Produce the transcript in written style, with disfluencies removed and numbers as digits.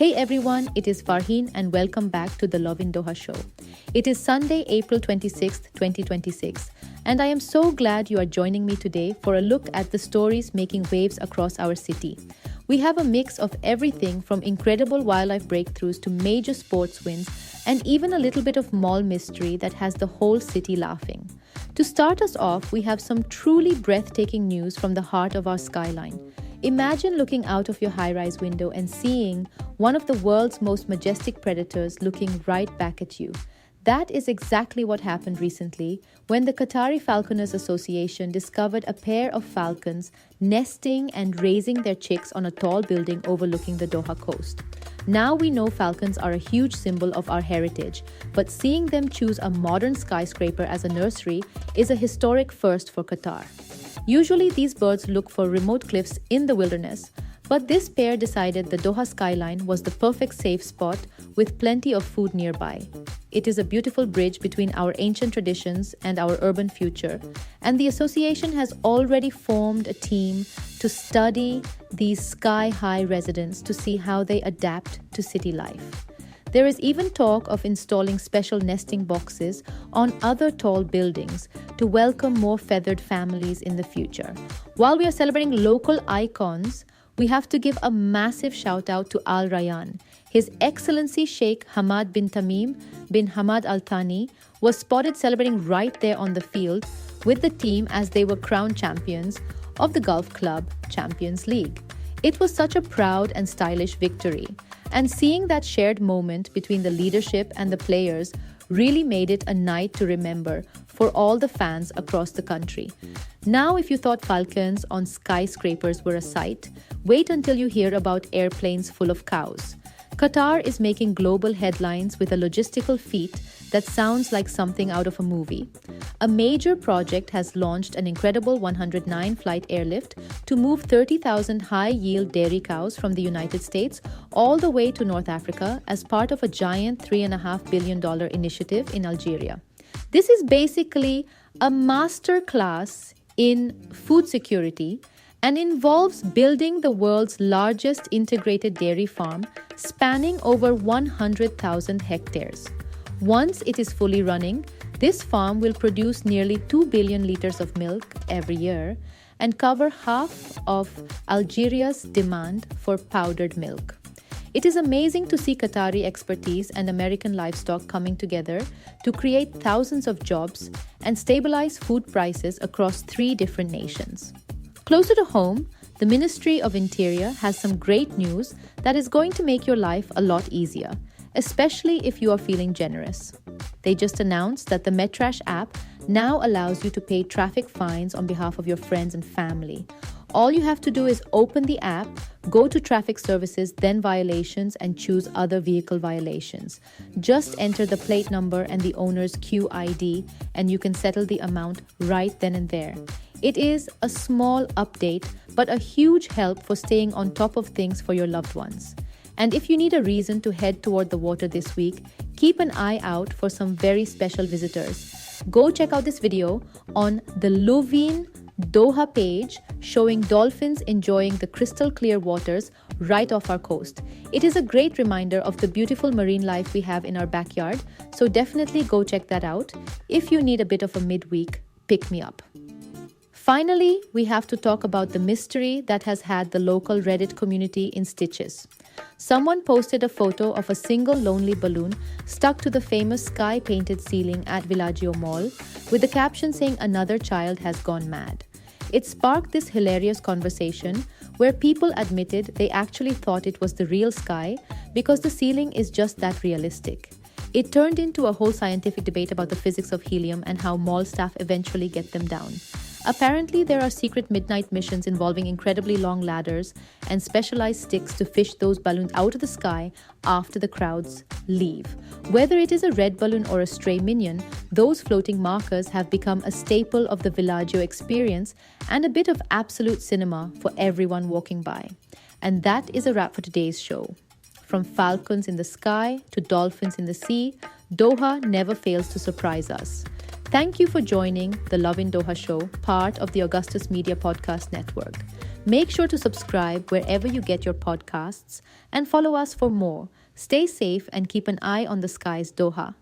Hey everyone, it is Farheen and welcome back to the Love in Doha show. It is Sunday, April 26th, 2026, and I am so glad you are joining me today for a look at the stories making waves across our city. We have a mix of everything from incredible wildlife breakthroughs to major sports wins and even a little bit of mall mystery that has the whole city laughing. To start us off, we have some truly breathtaking news from the heart of our skyline. Imagine looking out of your high-rise window and seeing one of the world's most majestic predators looking right back at you. That is exactly what happened recently when the Qatari Falconers Association discovered a pair of falcons nesting and raising their chicks on a tall building overlooking the Doha coast. Now we know falcons are a huge symbol of our heritage, but seeing them choose a modern skyscraper as a nursery is a historic first for Qatar. Usually these birds look for remote cliffs in the wilderness, but this pair decided the Doha skyline was the perfect safe spot with plenty of food nearby. It is a beautiful bridge between our ancient traditions and our urban future, and the association has already formed a team to study these sky-high residents to see how they adapt to city life. There is even talk of installing special nesting boxes on other tall buildings to welcome more feathered families in the future. While we are celebrating local icons, we have to give a massive shout out to Al Rayyan. His Excellency Sheikh Hamad bin Tamim bin Hamad Al Thani was spotted celebrating right there on the field with the team as they were crowned champions of the Golf Club Champions League. It was such a proud and stylish victory, and seeing that shared moment between the leadership and the players really made it a night to remember for all the fans across the country. Now, if you thought falcons on skyscrapers were a sight, wait until you hear about airplanes full of cows. Qatar is making global headlines with a logistical feat that sounds like something out of a movie. A major project has launched an incredible 109-flight airlift to move 30,000 high-yield dairy cows from the United States all the way to North Africa as part of a giant $3.5 billion initiative in Algeria. This is basically a master class in food security and involves building the world's largest integrated dairy farm spanning over 100,000 hectares. Once it is fully running, this farm will produce nearly 2 billion liters of milk every year and cover half of Algeria's demand for powdered milk. It is amazing to see Qatari expertise and American livestock coming together to create thousands of jobs and stabilize food prices across 3 different nations. Closer to home, the Ministry of Interior has some great news that is going to make your life a lot easier, especially if you are feeling generous. They just announced that the Metrash app now allows you to pay traffic fines on behalf of your friends and family. All you have to do is open the app, go to traffic services, then violations, and choose other vehicle violations. Just enter the plate number and the owner's QID, and you can settle the amount right then and there. It is a small update, but a huge help for staying on top of things for your loved ones. And if you need a reason to head toward the water this week, keep an eye out for some very special visitors. Go check out this video on the Lovin Doha page showing dolphins enjoying the crystal clear waters right off our coast. It is a great reminder of the beautiful marine life we have in our backyard, so definitely go check that out if you need a bit of a midweek pick-me-up. Finally, we have to talk about the mystery that has had the local Reddit community in stitches. Someone posted a photo of a single lonely balloon stuck to the famous sky-painted ceiling at Villagio Mall with the caption saying another child has gone mad. It sparked this hilarious conversation where people admitted they actually thought it was the real sky because the ceiling is just that realistic. It turned into a whole scientific debate about the physics of helium and how mall staff eventually get them down. Apparently, there are secret midnight missions involving incredibly long ladders and specialized sticks to fish those balloons out of the sky after the crowds leave. Whether it is a red balloon or a stray minion, those floating markers have become a staple of the Villagio experience and a bit of absolute cinema for everyone walking by. And that is a wrap for today's show. From falcons in the sky to dolphins in the sea, Doha never fails to surprise us. Thank you for joining the Love in Doha show, part of the Augustus Media Podcast Network. Make sure to subscribe wherever you get your podcasts and follow us for more. Stay safe and keep an eye on the skies, Doha.